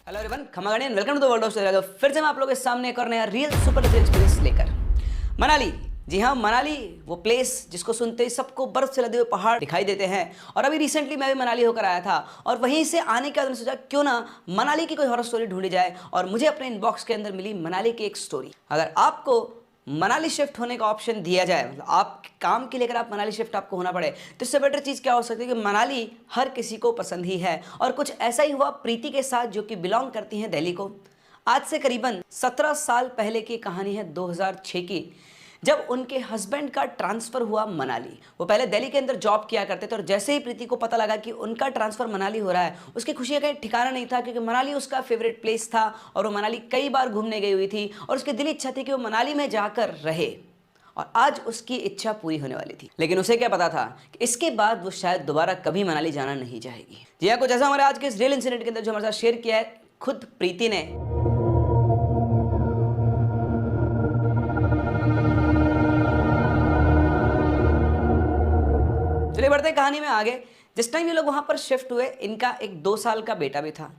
Hello everyone, खमागणी and welcome to the world of story. फिर से मैं आप लोगों के सामने एक और नया रियल सुपर एक्सपीरियंस लेकर मनाली। जी हाँ, मनाली वो प्लेस जिसको सुनते ही सबको बर्फ से लदे हुए पहाड़ दिखाई देते हैं। और अभी रिसेंटली मैं भी मनाली होकर आया था और वहीं से आने के बाद मैंने सोचा क्यों ना मनाली की कोई हॉरर स्टोरी ढूंढी जाए। और मुझे अपने इनबॉक्स के अंदर मिली मनाली की एक स्टोरी। अगर आपको मनाली शिफ्ट होने का ऑप्शन दिया जाए, मतलब आप काम के लिए अगर आप मनाली शिफ्ट आपको होना पड़े, तो इससे बेटर चीज़ क्या हो सकती है कि मनाली हर किसी को पसंद ही है। और कुछ ऐसा ही हुआ प्रीति के साथ, जो कि बिलोंग करती हैं दिल्ली को। आज से करीबन 17 साल पहले की कहानी है, 2006 की, जब उनके हस्बैंड का ट्रांसफ़र हुआ मनाली। वो पहले दिल्ली के अंदर जॉब किया करते थे और जैसे ही प्रीति को पता लगा कि उनका ट्रांसफ़र मनाली हो रहा है, उसकी खुशी का ठिकाना नहीं था, क्योंकि मनाली उसका फेवरेट प्लेस था और वो मनाली कई बार घूमने गई हुई थी और उसकी दिली इच्छा थी कि वो मनाली में जाकर रहे। और आज उसकी इच्छा पूरी होने वाली थी। लेकिन उसे क्या पता था कि इसके बाद वो शायद दोबारा कभी मनाली जाना नहीं चाहेगी। जी हाँ, कुछ ऐसा हमारे आज के इस रियल इंसिडेंट के अंदर जो हमारे साथ शेयर किया है खुद प्रीति ने। चलिए बढ़ते हैं कहानी में आगे। जिस टाइम ये लोग वहाँ पर शिफ्ट हुए, इनका एक 2 साल का बेटा भी था।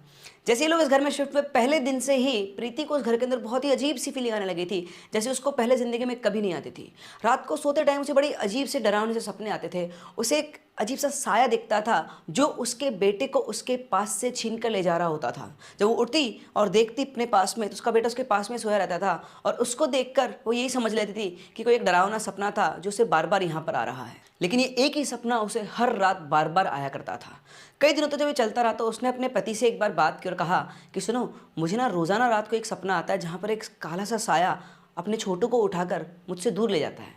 जैसे ये लोग इस घर में शिफ्ट हुए, पहले दिन से ही प्रीति को उस घर के अंदर बहुत ही अजीब सी फीलिंग आने लगी थी, जैसे उसको पहले ज़िंदगी में कभी नहीं आती थी। रात को सोते टाइम उसे बड़ी अजीब से डरावने से सपने आते थे। उसे एक अजीब सा साया दिखता था जो उसके बेटे को उसके पास से छीन कर ले जा रहा होता था। जब वो उठती और देखती अपने पास में, तो उसका बेटा उसके पास में सोया रहता था और उसको देखकर वो यही समझ लेती थी कि कोई एक डरावना सपना था जो उसे बार बार यहाँ पर आ रहा है। लेकिन ये एक ही सपना उसे हर रात बार बार आया करता था। कई दिनों तक जब ये चलता रहा, तो उसने अपने पति से एक बार बात की और कहा कि सुनो, मुझे ना रोज़ाना रात को एक सपना आता है जहाँ पर एक काला सा साया अपने छोटू को उठाकर मुझसे दूर ले जाता है।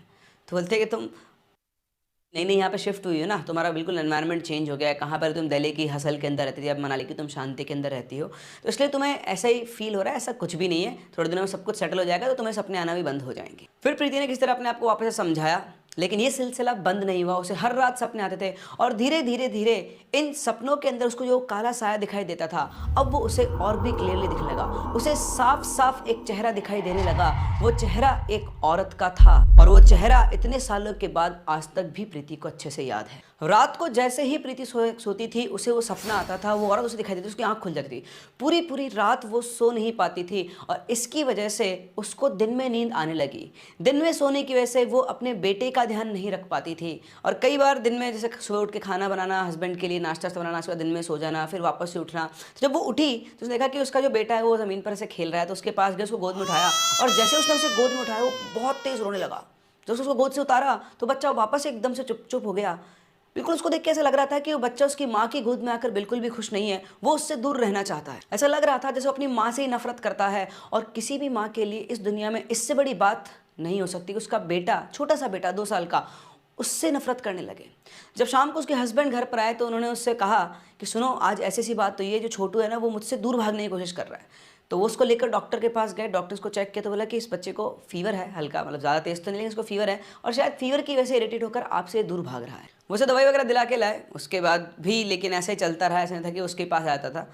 तो बोलते कि तुम नहीं यहाँ पे शिफ्ट हुई हो ना, तुम्हारा बिल्कुल एनवायरनमेंट चेंज हो गया है। कहाँ पर तुम दिल्ली की हसल के अंदर रहती थी, अब मनाली की तुम शांति के अंदर रहती हो, तो इसलिए तुम्हें ऐसा ही फील हो रहा है। ऐसा कुछ भी नहीं है, थोड़े दिनों में सब कुछ सेटल हो जाएगा, तो तुम्हें सपने आना भी बंद हो जाएंगे। फिर प्रीति ने किस तरह अपने आप को वापस से समझाया, लेकिन ये सिलसिला बंद नहीं हुआ। उसे हर रात सपने आते थे और धीरे धीरे धीरे इन सपनों के अंदर उसको जो काला साया दिखाई देता था, अब वो उसे और भी क्लियरली दिखने लगा। उसे साफ साफ एक चेहरा दिखाई देने लगा। वो चेहरा एक औरत का था और वो चेहरा इतने सालों के बाद आज तक भी प्रीति को अच्छे से याद है। रात को जैसे ही प्रीति सोती थी, उसे वो सपना आता था, वो औरत उसे दिखाई देती थी, उसकी आंख खुल जाती थी। पूरी पूरी रात वो सो नहीं पाती थी और इसकी वजह से उसको दिन में नींद आने लगी। दिन में सोने की वजह से वो अपने बेटे का ध्यान नहीं रख पाती थी और कई बार दिन में जैसे सुबह उठ के खाना बनाना, हस्बैंड के लिए नाश्ता बनाना, उसके बाद दिन में सो जाना, फिर वापस से उठना। तो जब वो उठी तो उसने देखा कि उसका जो बेटा है वो ज़मीन पर से खेल रहा है, तो उसके पास गए, उसको गोद में उठाया और जैसे उसने उसे गोद में उठाया, वो बहुत तेज़ रोने लगा। जब उसको गोद से उतारा तो बच्चा वापस एकदम से चुप हो गया। बिल्कुल उसको देख के ऐसा लग रहा था कि वो बच्चा उसकी माँ की गोद में आकर बिल्कुल भी खुश नहीं है, वो उससे दूर रहना चाहता है। ऐसा लग रहा था जैसे अपनी माँ से ही नफरत करता है। और किसी भी माँ के लिए इस दुनिया में इससे बड़ी बात नहीं हो सकती कि उसका बेटा, छोटा सा बेटा 2 साल का, उससे नफरत करने लगे। जब शाम को उसके हस्बैंड घर पर आए तो उन्होंने उससे कहा कि सुनो, आज ऐसी सी बात तो ये, जो छोटू है ना, वो मुझसे दूर भागने की कोशिश कर रहा है। तो वो उसको लेकर डॉक्टर के पास गए। डॉक्टर उसको चेक किया तो बोला कि इस बच्चे को फीवर है, हल्का, मतलब ज़्यादा तेज तो नहीं, लेकिन इसको फीवर है और शायद फीवर की वजह से इरिटेट होकर आपसे दूर भाग रहा है। वो उसे दवाई वगैरह दिला के लाए उसके बाद भी, लेकिन ऐसे ही चलता रहा। ऐसा नहीं था कि उसके पास आता था।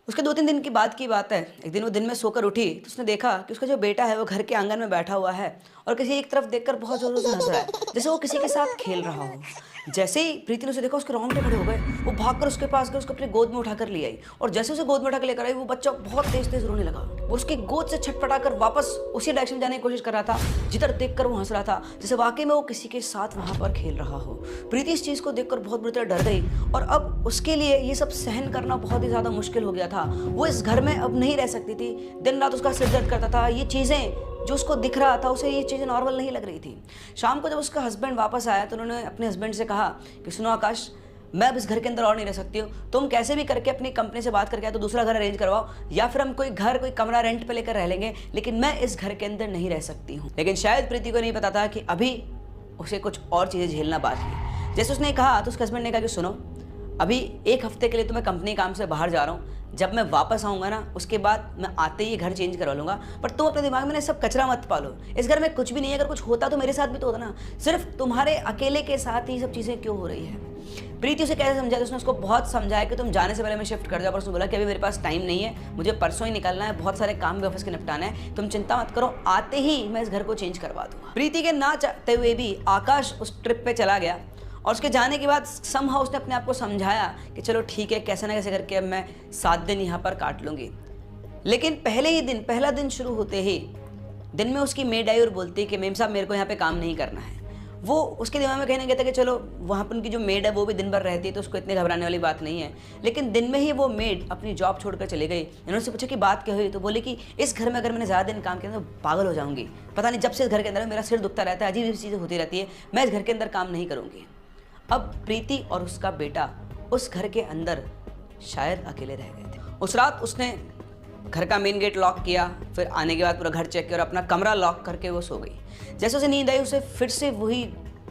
उसके 2-3 दिन की बात है, एक दिन वो दिन में सोकर उठी तो उसने देखा कि उसका जो बेटा है वो घर के आंगन में बैठा हुआ है और किसी एक तरफ देखकर बहुत जोरों से हंस रहा है, जैसे वो किसी के साथ खेल रहा हो। जैसे ही प्रीति ने उसे देखा, उसके रोंगटे खड़े हो गए। वो भागकर उसके पास गई, उसको अपनी गोद में उठाकर ले आई और जैसे उसे गोद में उठाकर लेकर आई, वो बच्चा बहुत तेज तेज रोने लगा। वो उसकी गोद से छटपटाकर वापस उसी डायरेक्शन में जाने की कोशिश कर रहा था जिधर देखकर वो हंस रहा था, जैसे वाकई में वो किसी के साथ वहां पर खेल रहा हो। प्रीति इस चीज़ को देखकर बहुत बुरी तरह डर गई और अब उसके लिए ये सब सहन करना बहुत ही ज़्यादा मुश्किल हो गया था। वो इस घर में अब नहीं रह सकती थी। दिन रात उसका सिर दर्द करता था। ये चीज़ें जो उसको दिख रहा था, उसे ये चीज़ें नॉर्मल नहीं लग रही थी। शाम को जब उसका हस्बैंड वापस आया तो उन्होंने अपने हस्बैंड से कहा कि सुनो आकाश, मैं अब इस घर के अंदर और नहीं रह सकती हूँ, तुम कैसे भी करके अपनी कंपनी से बात करके तो दूसरा घर अरेंज करवाओ, या फिर हम कोई कमरा रेंट पे लेकर रह लेंगे, लेकिन मैं इस घर के अंदर नहीं रह सकती हूँ। लेकिन शायद प्रीति को नहीं पता था कि अभी उसे कुछ और चीज़ें झेलना बाकी है। जैसे उसने कहा तो उसके हस्बैंड ने कहा कि सुनो, अभी 1 हफ्ते के लिए तो मैं कंपनी काम से बाहर जा रहा हूँ, जब मैं वापस आऊँगा ना, उसके बाद मैं आते ही घर चेंज करवा लूँगा, पर तुम अपने दिमाग में ना सब कचरा मत पालो। इस घर में कुछ भी नहीं है, अगर कुछ होता तो मेरे साथ भी तो होता ना, सिर्फ तुम्हारे अकेले के साथ ही सब चीज़ें क्यों हो रही है। प्रीति उसे कैसे समझाया, उसने उसको बहुत समझाया कि तुम जाने से पहले मैं शिफ्ट कर जाओ, पर उसने बोला कि अभी मेरे पास टाइम नहीं है, मुझे परसों ही निकलना है, बहुत सारे काम भी ऑफिस के निपटाना है, तुम चिंता मत करो, आते ही मैं इस घर को चेंज करवा दूँगा। प्रीति के ना चाहते हुए भी आकाश उस ट्रिप पे चला गया और उसके जाने के बाद समहाउ उसने अपने आप को समझाया कि चलो ठीक है, कैसे ना कैसे करके अब मैं 7 दिन यहाँ पर काट लूँगी। लेकिन पहला दिन शुरू होते ही दिन में उसकी मेड आई और बोलती कि मेम साहब मेरे को यहाँ पे काम नहीं करना है। वो उसके दिमाग में कहने कहता कि चलो वहाँ पर उनकी जो मेड है वो भी दिन भर रहती है तो उसको इतने घबराने वाली बात नहीं है। लेकिन दिन में ही वो मेड अपनी जॉब छोड़कर चली गई। इन्होंने से पूछा कि बात क्या हुई, तो बोली कि इस घर में अगर मैंने ज़्यादा दिन काम किया तो पागल हो जाऊँगी, पता नहीं जब से इस घर के अंदर मेरा सिर दुखता रहता है, अजीब चीज़ें होती रहती है, मैं इस घर के अंदर काम नहीं करूँगी। अब प्रीति और उसका बेटा उस घर के अंदर शायद अकेले रह गए थे। उस रात उसने घर का मेन गेट लॉक किया, फिर आने के बाद पूरा घर चेक किया और अपना कमरा लॉक करके वो सो गई। जैसे उसे नींद आई उसे फिर से वही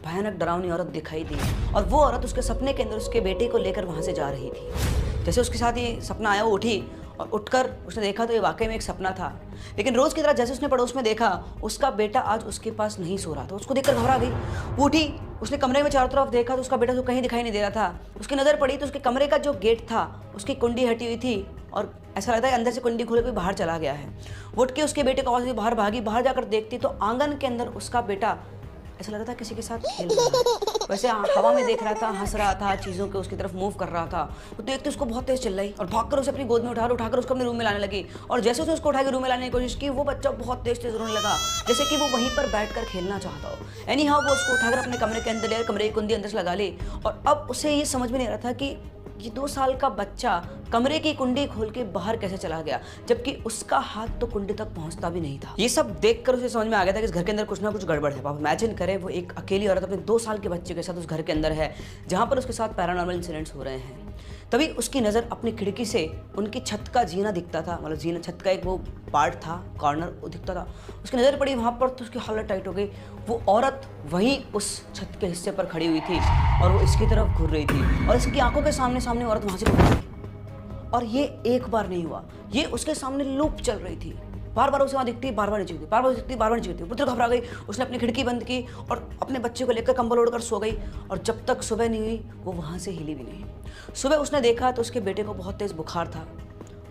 भयानक डरावनी औरत दिखाई दी और वो औरत उसके सपने के अंदर उसके बेटे को लेकर वहाँ से जा रही थी। जैसे उसके साथ ये सपना आया, वो उठी और उठकर उसने देखा तो ये वाकई में एक सपना था। लेकिन रोज़ की तरह जैसे उसने पड़ोस में देखा उसका बेटा आज उसके पास नहीं सो रहा था। उसको देखकर घबरा गई, वो उठी, उसने कमरे में चारों तरफ देखा तो उसका बेटा तो कहीं दिखाई नहीं दे रहा था। उसकी नज़र पड़ी तो उसके कमरे का जो गेट था उसकी कुंडी हटी हुई थी और ऐसा लगता है अंदर से कुंडी खोल के बाहर चला गया है। वो उठ के उसके बेटे को आवाज़ दी, बाहर भागी। बाहर जाकर देखती तो आंगन के अंदर उसका बेटा ऐसा लगा था किसी के साथ खेल रहा था, वैसे हवा में देख रहा था, हंस रहा था, चीज़ों के उसकी तरफ मूव कर रहा था। वो देखते उसको बहुत तेज चिल्लाई और भागकर उसे अपनी गोद में उठाकर उसको अपने रूम में लाने लगी। और जैसे उसने उसको उठा के रूम में लाने की कोशिश की वो बच्चा बहुत तेज रोने लगा, जैसे कि वो वहीं पर बैठकर खेलना चाहता हो। एनी हाउ वो उसको उठाकर अपने कमरे के अंदर ले, कमरे की कुंडी अंदर से लगा ली। और अब उसे ये समझ में नहीं आ रहा था कि ये 2 साल का बच्चा कमरे की कुंडी खोल के बाहर कैसे चला गया, जबकि उसका हाथ तो कुंडी तक पहुंचता भी नहीं था। ये सब देखकर उसे समझ में आ गया था कि इस घर के अंदर कुछ ना कुछ गड़बड़ है। आप इमेजिन करें वो एक अकेली औरत अपने 2 साल के बच्चे के साथ उस घर के अंदर है जहां पर उसके साथ पैरानॉर्मल इंसिडेंट्स हो रहे हैं। तभी उसकी नज़र अपनी खिड़की से उनकी छत का जीना दिखता था, मतलब जीना छत का एक वो पार्ट था, कॉर्नर वो दिखता था। उसकी नज़र पड़ी वहाँ पर तो उसकी हालत टाइट हो गई। वो औरत वहीं उस छत के हिस्से पर खड़ी हुई थी और वो इसकी तरफ घूर रही थी और इसकी आंखों के सामने औरत वहाँ से गुजर गई। और ये एक बार नहीं हुआ, ये उसके सामने लूप चल रही थी। बार बार उसे वहाँ दिखती, बार बार नीचे गिरती, बार बार दिखती, बार बार नीचे गिरती। पुत्र घबरा गई, उसने अपनी खिड़की बंद की और अपने बच्चे को लेकर कंबल ओढ़कर सो गई। और जब तक सुबह नहीं हुई वो वहाँ से हिली भी नहीं। सुबह उसने देखा तो उसके बेटे को बहुत तेज़ बुखार था,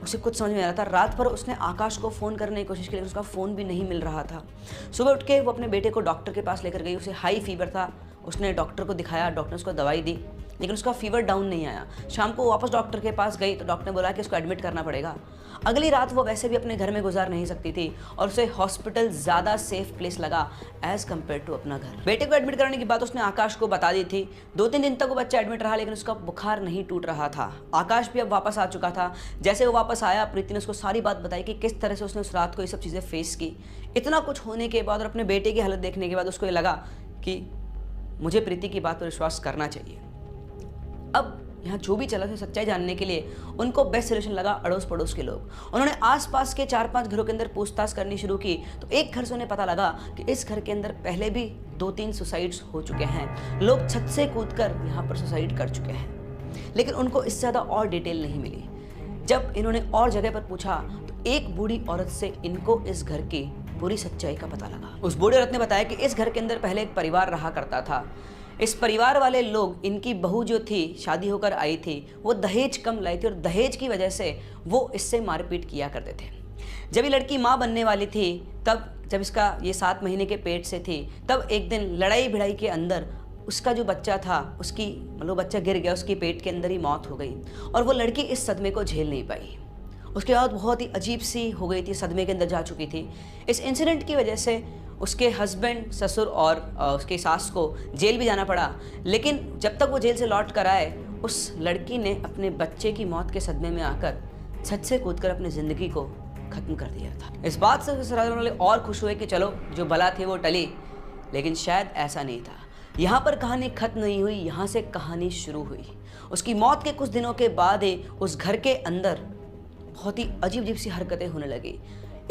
उसे कुछ समझ में आ रहा था। रात भर उसने आकाश को फ़ोन करने की कोशिश की लेकिन उसका फ़ोन भी नहीं मिल रहा था। सुबह उठ के वो अपने बेटे को डॉक्टर के पास लेकर गई, उसे हाई फीवर था। उसने डॉक्टर को दिखाया, डॉक्टर ने उसको दवाई दी लेकिन उसका फीवर डाउन नहीं आया। शाम को वापस डॉक्टर के पास गई तो डॉक्टर ने बोला कि इसको एडमिट करना पड़ेगा। अगली रात वो वैसे भी अपने घर में गुजार नहीं सकती थी और उसे हॉस्पिटल ज़्यादा सेफ प्लेस लगा एज़ कम्पेयर टू अपना घर। बेटे को एडमिट कराने की बात उसने आकाश को बता दी थी। 2-3 दिन तक वो बच्चा एडमिट रहा लेकिन उसका बुखार नहीं टूट रहा था। आकाश भी अब वापस आ चुका था। जैसे वो वापस आया प्रीति ने उसको सारी बात बताई कि किस तरह से उसने उस रात को ये सब चीज़ें फेस की। इतना कुछ होने के बाद और अपने बेटे की हालत देखने के बाद उसको ये लगा कि मुझे प्रीति की बात पर विश्वास करना चाहिए। अब यहाँ जो भी चला था सच्चाई जानने के लिए उनको बेस्ट सोल्यूशन लगा अड़ोस पड़ोस के लोग। उन्होंने आसपास के 4-5 घरों के अंदर पूछताछ करनी शुरू की तो एक घर से उन्हें पता लगा कि इस घर के अंदर पहले भी 2-3 सुसाइड्स हो चुके हैं। लोग छत से कूदकर यहाँ पर सुसाइड कर चुके हैं, लेकिन उनको इससे ज़्यादा और डिटेल नहीं मिली। जब इन्होंने और जगह पर पूछा तो एक बूढ़ी औरत से इनको इस घर की पूरी सच्चाई का पता लगा। उस बूढ़ी औरत ने बताया कि इस घर के अंदर पहले एक परिवार रहा करता था। इस परिवार वाले लोग, इनकी बहू जो थी शादी होकर आई थी, वो दहेज कम लाई थी और दहेज की वजह से वो इससे मारपीट किया करते थे। जब ये लड़की माँ बनने वाली थी तब जब इसका ये 7 महीने के पेट से थी तब एक दिन लड़ाई भिड़ाई के अंदर उसका जो बच्चा था उसकी मतलब बच्चा गिर गया, उसकी पेट के अंदर ही मौत हो गई और वो लड़की इस सदमे को झेल नहीं पाई। उसके बाद बहुत ही अजीब सी हो गई थी, सदमे के अंदर जा चुकी थी। इस इंसिडेंट की वजह से उसके हस्बैंड, ससुर और उसके सास को जेल भी जाना पड़ा। लेकिन जब तक वो जेल से लौट कर आए उस लड़की ने अपने बच्चे की मौत के सदमे में आकर छत से कूदकर अपनी ज़िंदगी को ख़त्म कर दिया था। इस बात से ससुराल वाले और खुश हुए कि चलो जो भला थे वो टली, लेकिन शायद ऐसा नहीं था। यहाँ पर कहानी खत्म नहीं हुई, यहाँ से कहानी शुरू हुई। उसकी मौत के कुछ दिनों के बाद ही उस घर के अंदर बहुत ही अजीब सी हरकतें होने लगी।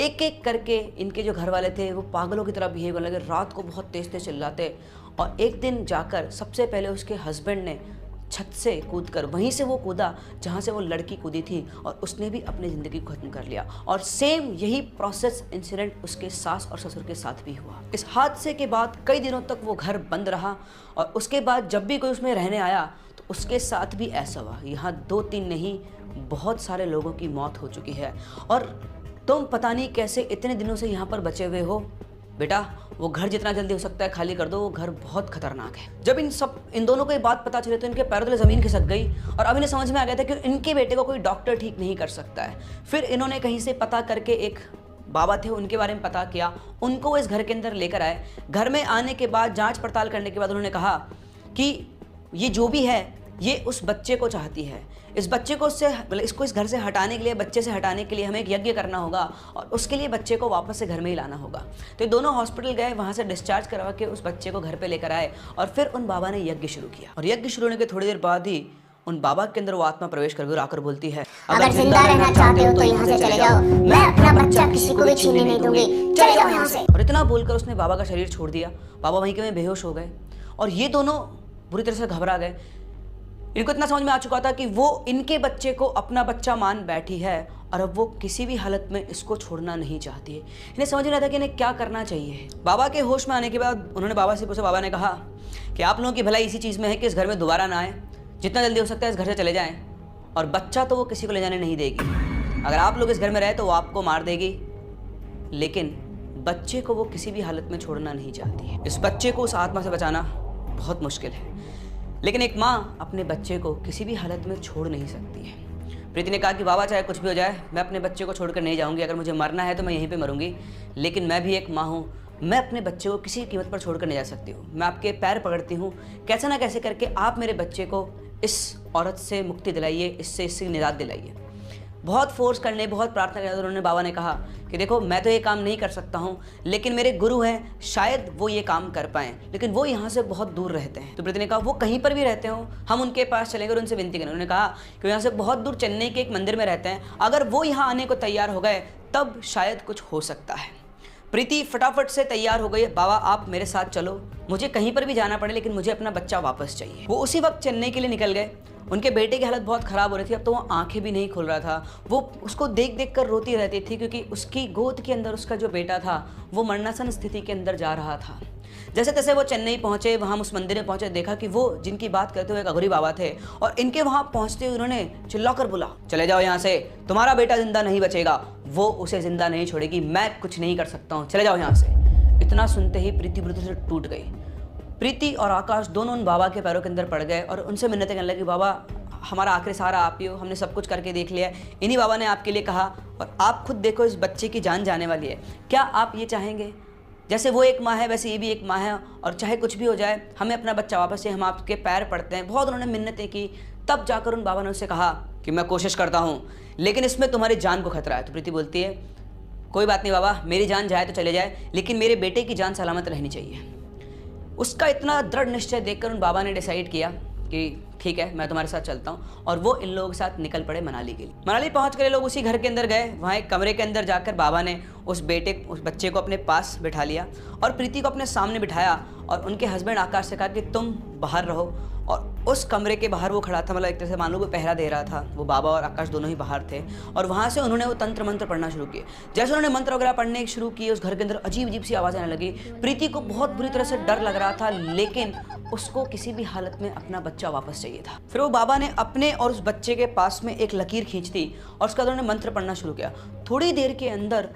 एक एक करके इनके जो घर वाले थे वो पागलों की तरह बिहेव करने लगे, रात को बहुत तेज तेज चिल्लाते। और एक दिन जाकर सबसे पहले उसके हस्बैंड ने छत से कूदकर वहीं से वो कूदा जहाँ से वो लड़की कूदी थी और उसने भी अपनी ज़िंदगी को ख़त्म कर लिया। और सेम यही प्रोसेस इंसिडेंट उसके सास और ससुर के साथ भी हुआ। इस हादसे के बाद कई दिनों तक वो घर बंद रहा और उसके बाद जब भी कोई उसमें रहने आया तो उसके साथ भी ऐसा हुआ। यहाँ 2-3 नहीं, बहुत सारे लोगों की मौत हो चुकी है और तुम पता नहीं कैसे इतने दिनों से यहाँ पर बचे हुए हो, बेटा वो घर जितना जल्दी हो सकता है खाली कर दो, वो घर बहुत खतरनाक है। जब इन दोनों को ये बात पता चली तो इनके पैरों तले ज़मीन खिसक गई और अब इन्हें समझ में आ गया था कि इनके बेटे को कोई डॉक्टर ठीक नहीं कर सकता है। फिर इन्होंने कहीं से पता करके एक बाबा थे उनके बारे में पता किया, उनको इस घर के अंदर लेकर आए। घर में आने के बाद जांच पड़ताल करने के बाद उन्होंने कहा कि ये जो भी है ये उस बच्चे को चाहती है, इस बच्चे को इसको इस घर से हटाने के लिए, बच्चे से हटाने के लिए हमें एक यज्ञ करना होगा और उसके लिए बच्चे को वापस से घर में ही लाना होगा। तो ये दोनों हॉस्पिटल गए, वहाँ से डिस्चार्ज करवा के उस बच्चे को घर पे लेकर आए और फिर उन बाबा ने यज्ञ शुरू किया। और यज्ञ शुरू होने के थोड़ी देर बाद ही उन बाबा के अंदर वो आत्मा प्रवेश कर गई और आकर बोलती है, अगर जिंदा रहना चाहते हो तो यहाँ से चले जाओ, मैं अपना बच्चा किसी को भी छीनने नहीं दूंगी, चले जाओ यहाँ से। और इतना बोलकर उसने बाबा का शरीर छोड़ दिया। बाबा वहीं के में बेहोश हो गए और ये दोनों बुरी तरह से घबरा गए। इनको इतना समझ में आ चुका था कि वो इनके बच्चे को अपना बच्चा मान बैठी है और अब वो किसी भी हालत में इसको छोड़ना नहीं चाहती है। इन्हें समझ नहीं आता कि इन्हें क्या करना चाहिए। बाबा के होश में आने के बाद उन्होंने बाबा से पूछा। बाबा ने कहा कि आप लोगों की भलाई इसी चीज़ में है कि इस घर में दोबारा ना आए, जितना जल्दी हो सकता है इस घर से चले जाएं, और बच्चा तो वो किसी को ले जाने नहीं देगी। अगर आप लोग इस घर में रहे तो वो आपको मार देगी, लेकिन बच्चे को वो किसी भी हालत में छोड़ना नहीं चाहती है। इस बच्चे को उस आत्मा से बचाना बहुत मुश्किल है, लेकिन एक माँ अपने बच्चे को किसी भी हालत में छोड़ नहीं सकती है। प्रीति ने कहा कि बाबा चाहे कुछ भी हो जाए मैं अपने बच्चे को छोड़कर नहीं जाऊंगी, अगर मुझे मरना है तो मैं यहीं पे मरूंगी, लेकिन मैं भी एक माँ हूँ, मैं अपने बच्चे को किसी कीमत पर छोड़कर नहीं जा सकती हूँ। मैं आपके पैर पकड़ती हूँ, कैसे ना कैसे करके आप मेरे बच्चे को इस औरत से मुक्ति दिलाइए, इससे निजात दिलाइए। बहुत फोर्स करने, बहुत प्रार्थना करने उन्होंने बाबा ने कहा कि देखो मैं तो ये काम नहीं कर सकता हूँ, लेकिन मेरे गुरु हैं, शायद वो ये काम कर पाएँ, लेकिन वो यहाँ से बहुत दूर रहते हैं। तो प्रीति ने कहा वो कहीं पर भी रहते हो हम उनके पास चलेंगे और उनसे विनती करेंगे। उन्होंने कहा कि यहाँ से बहुत दूर चेन्नई के एक मंदिर में रहते हैं, अगर वो यहाँ आने को तैयार हो गए तब शायद कुछ हो सकता है। प्रीति फटाफट से तैयार हो गई। बाबा आप मेरे साथ चलो, मुझे कहीं पर भी जाना पड़े लेकिन मुझे अपना बच्चा वापस चाहिए। वो उसी वक्त चेन्नई के लिए निकल गए। उनके बेटे की हालत बहुत ख़राब हो रही थी, अब तो वो आंखें भी नहीं खोल रहा था। वो उसको देख देख कर रोती रहती थी क्योंकि उसकी गोद के अंदर उसका जो बेटा था वो मरणासन स्थिति के अंदर जा रहा था। जैसे तैसे वो चेन्नई पहुंचे, वहाँ उस मंदिर में पहुंचे, देखा कि वो जिनकी बात करते हुए एक अघोरी बाबा थे और इनके वहाँ पहुंचते हुए उन्होंने चिल्लाकर बोला, चले जाओ यहाँ से, तुम्हारा बेटा जिंदा नहीं बचेगा, वो उसे जिंदा नहीं छोड़ेगी, मैं कुछ नहीं कर सकता हूँ, चले जाओ यहाँ से। इतना सुनते ही प्रीति बुरी तरह से टूट गई। प्रीति और आकाश दोनों उन बाबा के पैरों के अंदर पड़ गए और उनसे मिन्नतें करने लगी, बाबा हमारा आखिरी सहारा आप ही हो, हमने सब कुछ करके देख लिया है, इन्हीं बाबा ने आपके लिए कहा और आप खुद देखो इस बच्चे की जान जाने वाली है, क्या आप ये चाहेंगे जैसे वो एक माँ है वैसे ये भी एक माँ है और चाहे कुछ भी हो जाए हमें अपना बच्चा वापस से, हम आपके पैर पड़ते हैं। बहुत उन्होंने मिन्नतें की, तब जाकर उन बाबा ने उससे कहा कि मैं कोशिश करता हूँ लेकिन इसमें तुम्हारी जान को खतरा है। तो प्रीति बोलती है कोई बात नहीं बाबा, मेरी जान जाए तो चले जाए, लेकिन मेरे बेटे की जान सलामत रहनी चाहिए। उसका इतना दृढ़ निश्चय देखकर उन बाबा ने डिसाइड किया कि ठीक है मैं तुम्हारे साथ चलता हूँ, और वो इन लोगों के साथ निकल पड़े मनाली के लिए। मनाली पहुँच कर लोग उसी घर के अंदर गए। वहाँ एक कमरे के अंदर जाकर बाबा ने उस बच्चे को अपने पास बिठा लिया और प्रीति को अपने सामने बिठाया और उनके हस्बैंड आकाश से कहा कि तुम बाहर रहो। और उस कमरे के बाहर वो खड़ा था, मतलब एक तरह से मान लो वो पहरा दे रहा था। वो बाबा और आकाश दोनों ही बाहर थे और वहाँ से उन्होंने वो तंत्र मंत्र पढ़ना शुरू किए। जैसे उन्होंने मंत्र वगैरह पढ़ने शुरू किए उस घर के अंदर अजीब अजीब सी आवाज़ आने लगी। प्रीति को बहुत बुरी तरह से डर लग रहा था, लेकिन उसको किसी भी हालत में अपना बच्चा वापस चाहिए था। फिर वो बाबा ने अपने और उस बच्चे के पास में एक लकीर खींच दी और उसके बाद उन्होंने मंत्र पढ़ना शुरू किया। थोड़ी देर के अंदर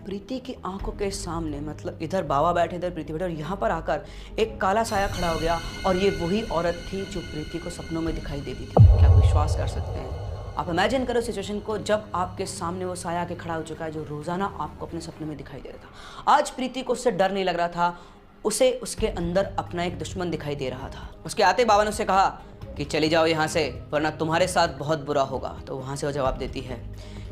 प्रीति की आंखों के सामने, मतलब इधर बाबा बैठे इधर प्रीति बैठे, और यहाँ पर आकर एक काला साया खड़ा हो गया और ये वही औरत थी जो प्रीति को सपनों में दिखाई देती थी। क्या आप विश्वास कर सकते हैं? आप इमेजिन करो सिचुएशन को, जब आपके सामने वो साया के खड़ा हो चुका है जो रोजाना आपको अपने सपने में दिखाई दे रहा था। आज प्रीति को उससे डर नहीं लग रहा था, उसे उसके अंदर अपना एक दुश्मन दिखाई दे रहा था। उसके आते बाबा ने उससे कहा कि चली जाओ यहाँ से वरना तुम्हारे साथ बहुत बुरा होगा। तो वहाँ से वो जवाब देती है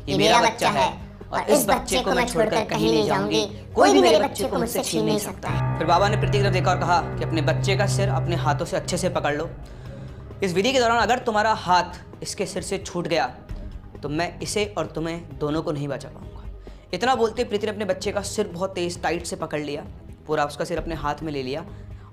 ये मेरा बच्चा है और इस बच्चे को मैं छोड़कर कहीं नहीं जाऊंगी, कोई भी मेरे बच्चे को मुझसे छीन नहीं सकता है। फिर बाबा ने प्रीति की तरफ देखा और कहा कि अपने बच्चे का सिर अपने हाथों से अच्छे से पकड़ लो। इस विधि के दौरान अगर तुम्हारा हाथ इसके सिर से छूट गया तो मैं इसे और तुम्हें दोनों को नहीं बचा पाऊंगा। इतना बोलते प्रीति ने अपने बच्चे का सिर बहुत तेज टाइट से पकड़ लिया, पूरा उसका सिर अपने हाथ में ले लिया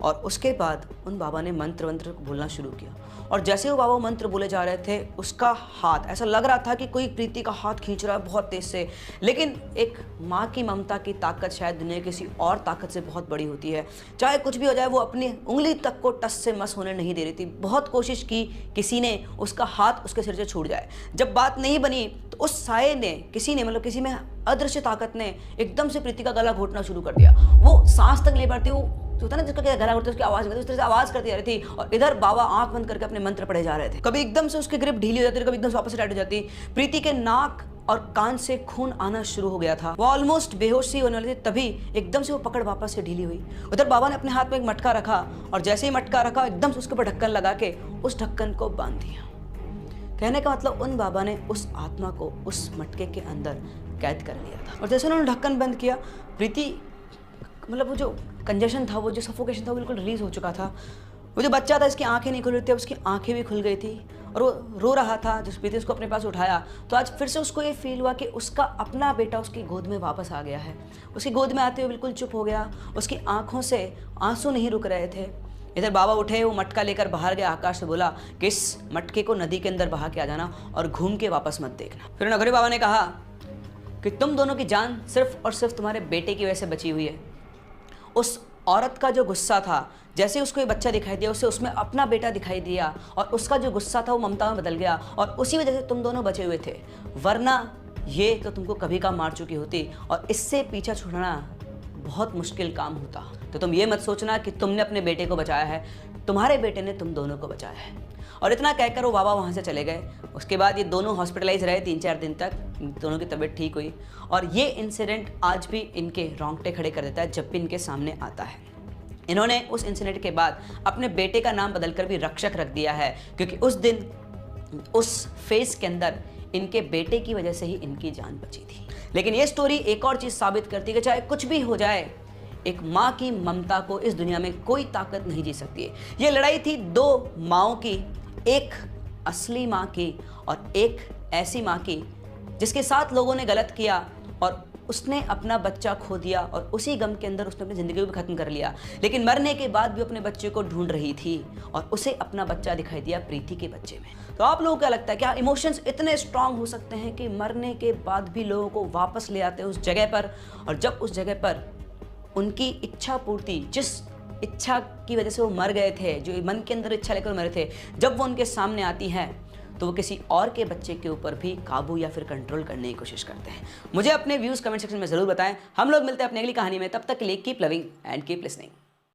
और उसके बाद उन बाबा ने मंत्र बोलना शुरू किया। और जैसे वो बाबा मंत्र बोले जा रहे थे, उसका हाथ ऐसा लग रहा था कि कोई प्रीति का हाथ खींच रहा है बहुत तेज से। लेकिन एक माँ की ममता की ताकत शायद दुनिया की किसी और ताकत से बहुत बड़ी होती है। चाहे कुछ भी हो जाए, वो अपनी उंगली तक को टस से मस होने नहीं दे रही थी। बहुत कोशिश की किसी ने उसका हाथ उसके सिर से छूट जाए। जब बात नहीं बनी तो उस साये ने, किसी में अदृश्य ताकत ने एकदम से प्रीति का गला घोटना शुरू कर दिया। वो सांस तक ले पाती, वो जो होता है ना जिसका गला घोटता है उसकी आवाज, उस तरह से आवाज करती जा रही थी। और इधर बाबा आंख बंद करके अपने मंत्र पढ़े जा रहे थे। कभी एकदम से उसकी ग्रिप ढीली हो जाती, कभी एकदम से वापस टाइट हो जाती। प्रीति के नाक और कान से खून आना शुरू हो गया था। वो ऑलमोस्ट बेहोश सी होने वाली थी, तभी एकदम से वो पकड़ वापस से ढीली हुई। उधर बाबा ने अपने हाथ में एक मटका रखा और जैसे ही मटका रखा, एकदम से उसके ऊपर ढक्कन लगा के उस ढक्कन को बांध दिया। कहने का मतलब उन बाबा ने उस आत्मा को उस मटके के अंदर कैद कर लिया था। और जैसे उन्होंने ढक्कन बंद किया, प्रीति वो जो कंजेशन था, वो जो सफोकेशन था, वो बिल्कुल रिलीज हो चुका था। वो जो बच्चा था, इसकी आंखें नहीं खुल रही थी, उसकी आंखें भी खुल गई थी और वो रो रहा था। जब प्रीति उसको अपने पास उठाया तो आज फिर से उसको ये फील हुआ कि उसका अपना बेटा उसकी गोद में वापस आ गया है। उसकी गोद में आते हुए बिल्कुल चुप हो गया, उसकी आंखों से आंसू नहीं रुक रहे थे। इधर बाबा उठे, वो मटका लेकर बाहर गया, आकाश से बोला कि इस मटके को नदी के अंदर बहा के आ जाना और घूम के वापस मत देखना। फिर नगरी बाबा ने कहा कि तुम दोनों की जान सिर्फ और सिर्फ तुम्हारे बेटे की वजह से बची हुई है। उस औरत का जो गुस्सा था, जैसे उसको ये बच्चा दिखाई दिया, उसे उसमें अपना बेटा दिखाई दिया और उसका जो गुस्सा था वो ममता में बदल गया और उसी वजह से तुम दोनों बचे हुए थे। वरना ये तो तुमको कभी का मार चुकी होती और इससे पीछा छुड़ाना बहुत मुश्किल काम होता। तो तुम ये मत सोचना कि तुमने अपने बेटे को बचाया है, तुम्हारे बेटे ने तुम दोनों को बचाया है। और इतना कहकर वो बाबा वहाँ से चले गए। उसके बाद ये दोनों हॉस्पिटलाइज रहे 3-4 दिन तक, दोनों की तबीयत ठीक हुई। और ये इंसिडेंट आज भी इनके रोंगटे खड़े कर देता है जब भी इनके सामने आता है। इन्होंने उस इंसिडेंट के बाद अपने बेटे का नाम बदलकर भी रक्षक रख दिया है, क्योंकि उस दिन उस फेस के अंदर इनके बेटे की वजह से ही इनकी जान बची थी। लेकिन ये स्टोरी एक और चीज़ साबित करती है कि चाहे कुछ भी हो जाए, एक माँ की ममता को इस दुनिया में कोई ताकत नहीं जीत सकती है। ये लड़ाई थी दो माँओं की, एक असली माँ की और एक ऐसी माँ की जिसके साथ लोगों ने गलत किया और उसने अपना बच्चा खो दिया और उसी गम के अंदर उसने अपनी ज़िंदगी को भी ख़त्म कर लिया। लेकिन मरने के बाद भी अपने बच्चे को ढूंढ रही थी और उसे अपना बच्चा दिखाई दिया प्रीति के बच्चे में। तो आप लोगों को क्या लगता है, क्या इमोशंस इतने स्ट्रांग हो सकते हैं कि मरने के बाद भी लोगों को वापस ले आते हैं उस जगह पर? और जब उस जगह पर उनकी इच्छा पूर्ति, जिस इच्छा की वजह से वो मर गए थे, जो मन के अंदर इच्छा लेकर मरे थे, जब वो उनके सामने आती है तो वो किसी और के बच्चे के ऊपर भी काबू या फिर कंट्रोल करने की कोशिश करते हैं। मुझे अपने व्यूज़ कमेंट सेक्शन में ज़रूर बताएं। हम लोग मिलते हैं अपनी अगली कहानी में, तब तक के लिए keep loving and keep listening.